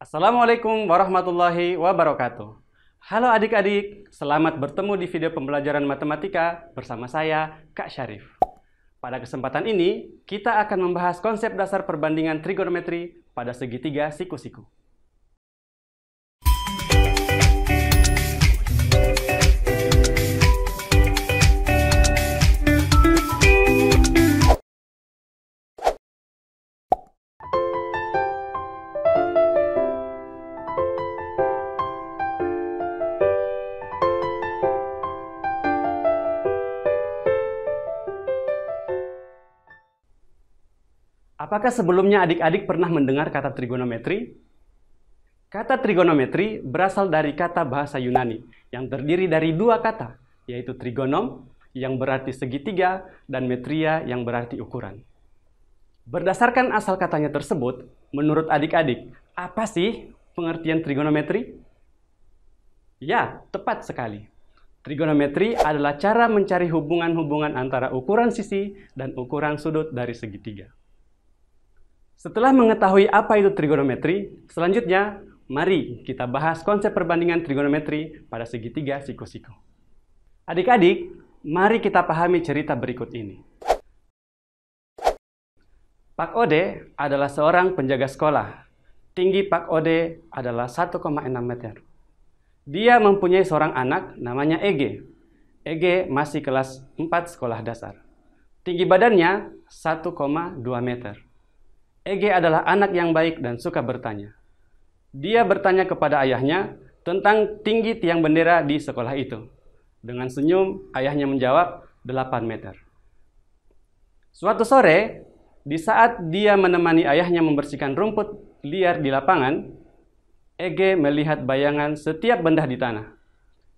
Assalamualaikum warahmatullahi wabarakatuh. Halo adik-adik, selamat bertemu di video pembelajaran matematika bersama saya, Kak Syarif. Pada kesempatan ini, kita akan membahas konsep dasar perbandingan trigonometri pada segitiga siku-siku. Apakah sebelumnya adik-adik pernah mendengar kata trigonometri? Kata trigonometri berasal dari kata bahasa Yunani yang terdiri dari dua kata, yaitu trigonom yang berarti segitiga dan metria yang berarti ukuran. Berdasarkan asal katanya tersebut, menurut adik-adik, apa sih pengertian trigonometri? Ya, tepat sekali. Trigonometri adalah cara mencari hubungan-hubungan antara ukuran sisi dan ukuran sudut dari segitiga. Setelah mengetahui apa itu trigonometri, selanjutnya mari kita bahas konsep perbandingan trigonometri pada segitiga siku-siku. Adik-adik, mari kita pahami cerita berikut ini. Pak Ode adalah seorang penjaga sekolah. Tinggi Pak Ode adalah 1,6 meter. Dia mempunyai seorang anak namanya Ege. Ege masih kelas 4 sekolah dasar. Tinggi badannya 1,2 meter. Ege adalah anak yang baik dan suka bertanya. Dia bertanya kepada ayahnya tentang tinggi tiang bendera di sekolah itu. Dengan senyum, ayahnya menjawab 8 meter. Suatu sore, di saat dia menemani ayahnya membersihkan rumput liar di lapangan, Ege melihat bayangan setiap benda di tanah.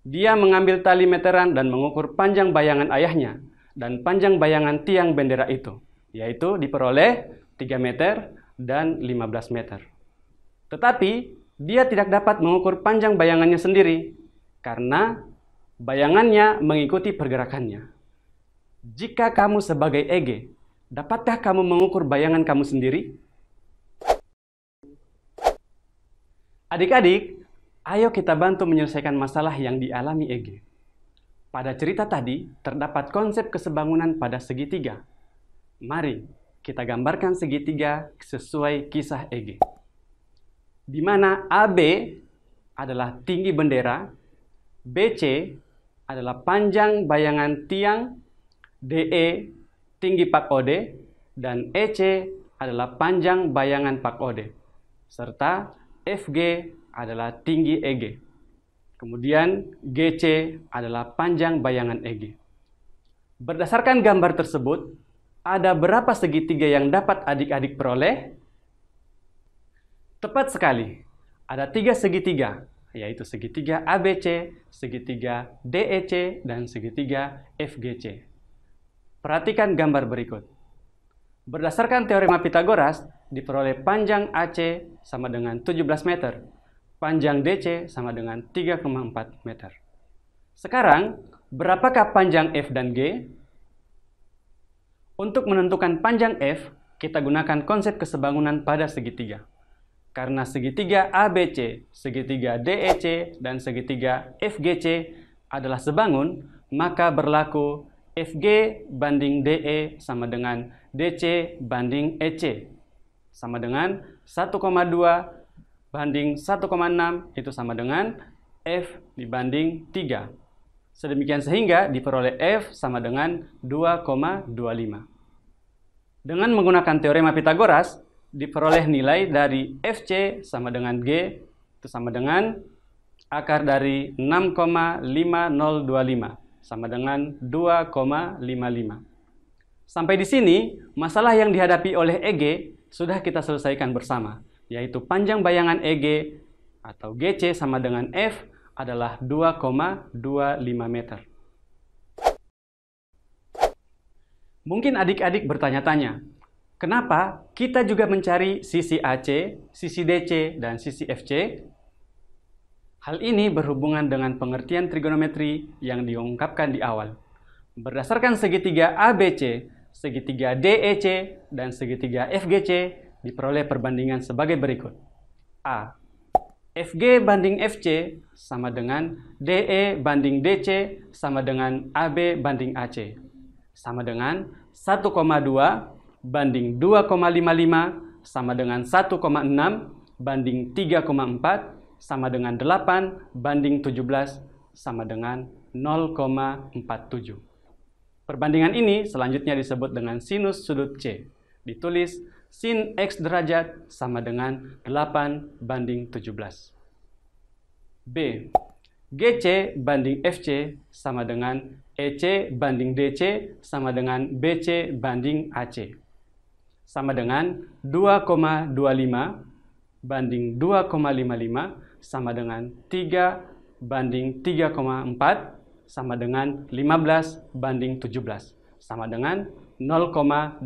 Dia mengambil tali meteran dan mengukur panjang bayangan ayahnya dan panjang bayangan tiang bendera itu, yaitu diperoleh 3 meter dan 15 meter. Tetapi, dia tidak dapat mengukur panjang bayangannya sendiri, karena bayangannya mengikuti pergerakannya. Jika kamu sebagai Ege, dapatkah kamu mengukur bayangan kamu sendiri? Adik-adik, ayo kita bantu menyelesaikan masalah yang dialami Ege. Pada cerita tadi, terdapat konsep kesebangunan pada segitiga. Mari kita gambarkan segitiga sesuai kisah Ege, di mana AB adalah tinggi bendera, BC adalah panjang bayangan tiang, DE tinggi Pak Ode, dan EC adalah panjang bayangan Pak Ode, serta FG adalah tinggi Ege. Kemudian GC adalah panjang bayangan Ege. Berdasarkan gambar tersebut, ada berapa segitiga yang dapat adik-adik peroleh? Tepat sekali, ada 3 segitiga, yaitu segitiga ABC, segitiga DEC, dan segitiga FGC. Perhatikan gambar berikut. Berdasarkan teorema Pythagoras, diperoleh panjang AC sama dengan 17 meter, panjang DC sama dengan 3,4 meter. Sekarang, berapakah panjang F dan G? Untuk menentukan panjang F, kita gunakan konsep kesebangunan pada segitiga. Karena segitiga ABC, segitiga DEC, dan segitiga FGC adalah sebangun, maka berlaku FG banding DE sama dengan DC banding EC. Sama dengan 1,2 banding 1,6 itu sama dengan F dibanding 3. Sedemikian sehingga diperoleh F sama dengan 2,25. Dengan menggunakan teorema Pythagoras, diperoleh nilai dari FC sama dengan G, itu sama dengan akar dari 6,5025, sama dengan 2,55. Sampai di sini, masalah yang dihadapi oleh EG sudah kita selesaikan bersama, yaitu panjang bayangan EG atau GC sama dengan F adalah 2,25 meter. Mungkin adik-adik bertanya-tanya, kenapa kita juga mencari sisi AC, sisi DC, dan sisi FC? Hal ini berhubungan dengan pengertian trigonometri yang diungkapkan di awal. Berdasarkan segitiga ABC, segitiga DEC, dan segitiga FGC, diperoleh perbandingan sebagai berikut. A. FG banding FC sama dengan DE banding DC sama dengan AB banding AC. Sama dengan 1,2 banding 2,55 sama dengan 1,6 banding 3,4 sama dengan 8 banding 17 sama dengan 0,47. Perbandingan ini selanjutnya disebut dengan sinus sudut C. Ditulis sin X derajat sama dengan 8 banding 17. B. GC banding FC sama dengan EC banding DC sama dengan BC banding AC. Sama dengan 2,25 banding 2,55 sama dengan 3 banding 3,4 sama dengan 15 banding 17 sama dengan 0,88.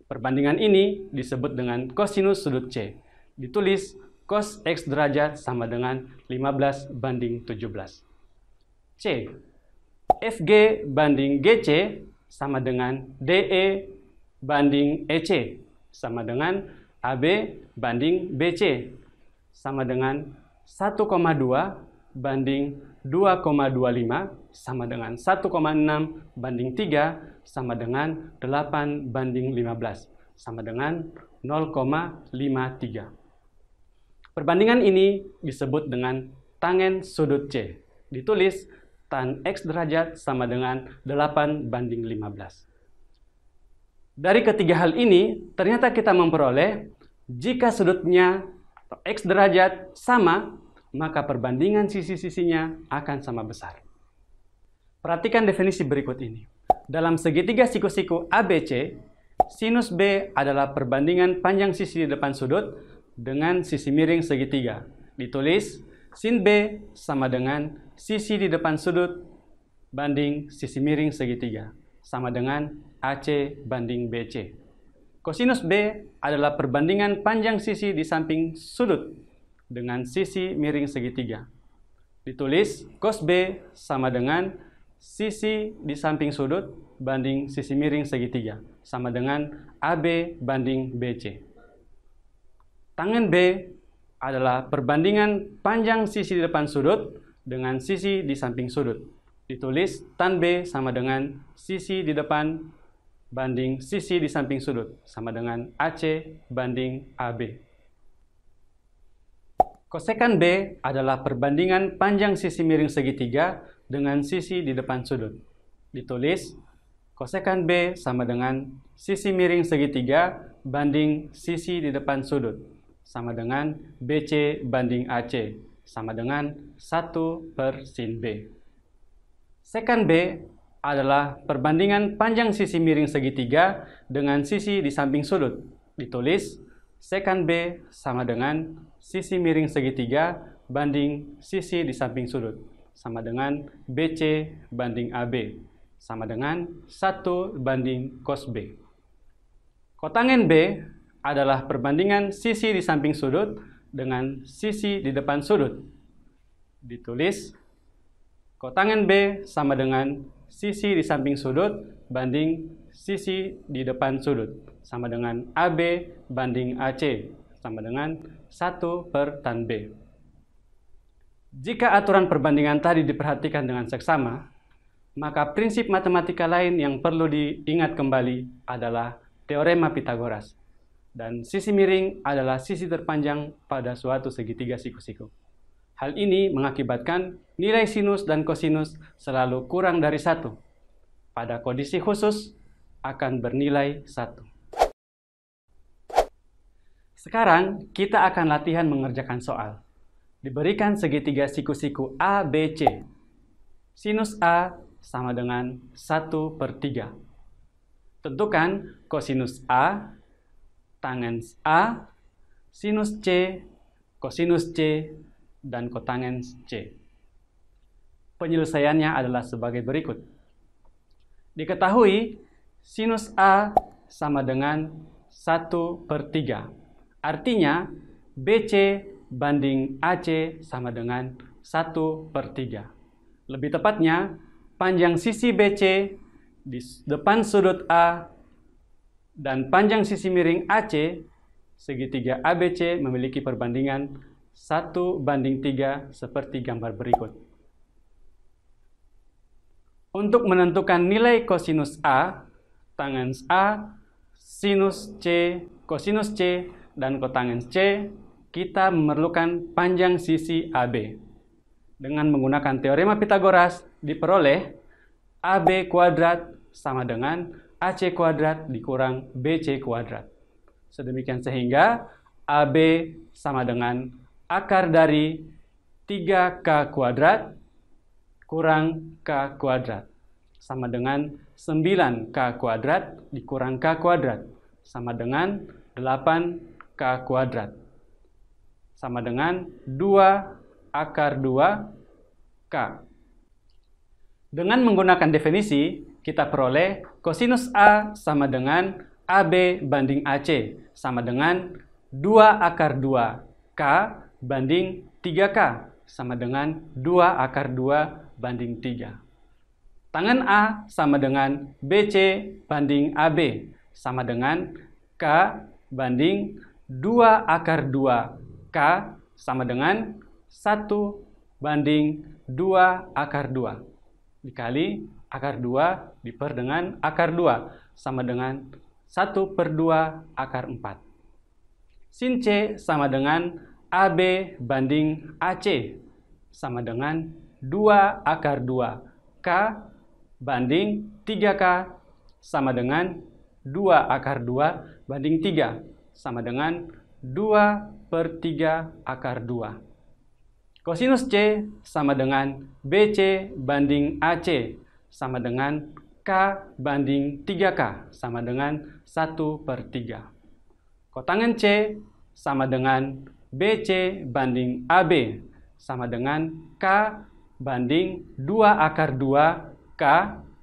Perbandingan ini disebut dengan kosinus sudut C. Ditulis cos X derajat sama dengan 15 banding 17. C. FG banding GC sama dengan DE banding EC sama dengan AB banding BC sama dengan 1,2 banding 2,25 sama dengan 1,6 banding 3 sama dengan 8 banding 15 sama dengan 0,53. Perbandingan ini disebut dengan tangen sudut C. Ditulis tan X derajat sama dengan 8 banding 15. Dari ketiga hal ini, ternyata kita memperoleh jika sudutnya atau X derajat sama, maka perbandingan sisi-sisinya akan sama besar. Perhatikan definisi berikut ini. Dalam segitiga siku-siku ABC, sinus B adalah perbandingan panjang sisi di depan sudut dengan sisi miring segitiga. Ditulis sin B sama dengan sisi di depan sudut banding sisi miring segitiga, sama dengan AC banding BC. Kosinus B adalah perbandingan panjang sisi di samping sudut dengan sisi miring segitiga. Ditulis cos B sama dengan sisi di samping sudut banding sisi miring segitiga, sama dengan AB banding BC. Tangen B adalah perbandingan panjang sisi di depan sudut dengan sisi di samping sudut. Ditulis tan B sama dengan sisi di depan banding sisi di samping sudut, sama dengan AC banding AB. Kosekan B adalah perbandingan panjang sisi miring segitiga dengan sisi di depan sudut. Ditulis kosekan B sama dengan sisi miring segitiga banding sisi di depan sudut, sama dengan BC banding AC, sama dengan 1/sin B. Sekan B adalah perbandingan panjang sisi miring segitiga dengan sisi di samping sudut. Ditulis sekan B sama dengan sisi miring segitiga banding sisi di samping sudut, sama dengan BC banding AB, sama dengan 1 banding cos B. Kotangen B adalah perbandingan sisi di samping sudut dengan sisi di depan sudut. Ditulis kotangen B sama dengan sisi di samping sudut banding sisi di depan sudut, sama dengan AB banding AC, sama dengan 1/tan B. Jika aturan perbandingan tadi diperhatikan dengan seksama, maka prinsip matematika lain yang perlu diingat kembali adalah teorema Pitagoras. Dan sisi miring adalah sisi terpanjang pada suatu segitiga siku-siku. Hal ini mengakibatkan nilai sinus dan kosinus selalu kurang dari 1. Pada kondisi khusus akan bernilai 1. Sekarang kita akan latihan mengerjakan soal. Diberikan segitiga siku-siku ABC. Sinus A sama dengan 1/3. Tentukan kosinus A, tangens A, sinus C, kosinus C, dan kotangens C. Penyelesaiannya adalah sebagai berikut. Diketahui sinus A sama dengan 1/3. Artinya BC banding AC sama dengan 1/3. Lebih tepatnya, panjang sisi BC di depan sudut A dan panjang sisi miring AC segitiga ABC memiliki perbandingan 1:3 seperti gambar berikut. Untuk menentukan nilai kosinus A, tangens A, sinus C, kosinus C, dan kotangens C, kita memerlukan panjang sisi AB. Dengan menggunakan teorema Pitagoras, diperoleh AB kuadrat sama dengan AC kuadrat dikurang BC kuadrat. Sedemikian sehingga AB sama dengan akar dari 3K kuadrat kurang K kuadrat sama dengan 9K kuadrat dikurang K kuadrat sama dengan 8K kuadrat sama dengan 2 akar 2K. Dengan menggunakan definisi, kita peroleh kosinus A sama dengan AB banding AC sama dengan 2 akar 2K banding 3K sama dengan 2 akar 2 banding 3. Tangen A sama dengan BC banding AB sama dengan K banding 2 akar 2K sama dengan 1 banding 2 akar 2 dikali akar 2 diper dengan akar 2 sama dengan 1/2 akar 4. Sin C sama dengan AB banding AC sama dengan 2 akar 2K banding 3K sama dengan 2 akar 2 banding 3 sama dengan 2/3 akar 2. Kosinus C sama dengan BC banding AC sama dengan K banding 3K sama dengan 1/3. Kotangen C sama dengan BC banding AB sama dengan K banding 2 akar 2K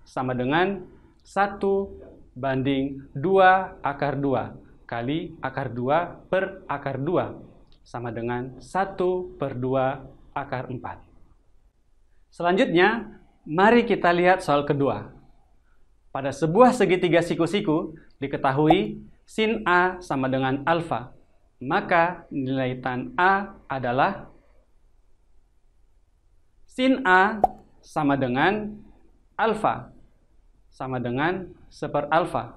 sama dengan 1/2 akar 2 kali akar 2 per akar 2 sama dengan 1/2 akar 4. Selanjutnya, mari kita lihat soal kedua. Pada sebuah segitiga siku-siku, diketahui sin A sama dengan alfa. Maka nilai tan A adalah sin A sama dengan alfa sama dengan 1/alfa.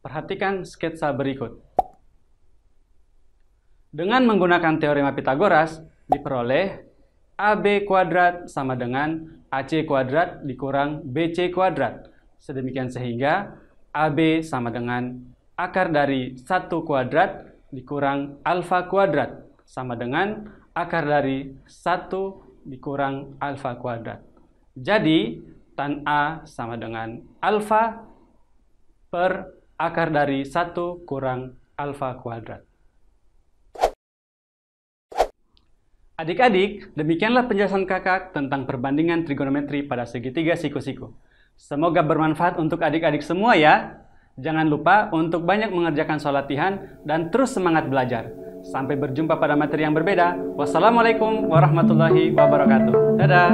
Perhatikan sketsa berikut. Dengan menggunakan teorema Pitagoras, diperoleh AB kuadrat sama dengan AC kuadrat dikurang BC kuadrat. Sedemikian sehingga AB sama dengan akar dari 1 kuadrat dikurang alfa kuadrat sama dengan akar dari 1 dikurang alfa kuadrat. Jadi, tan A sama dengan alfa per akar dari 1 kurang alfa kuadrat. Adik-adik, demikianlah penjelasan kakak tentang perbandingan trigonometri pada segitiga siku-siku. Semoga bermanfaat untuk adik-adik semua ya. Jangan lupa untuk banyak mengerjakan soal latihan dan terus semangat belajar. Sampai berjumpa pada materi yang berbeda. Wassalamualaikum warahmatullahi wabarakatuh. Dadah!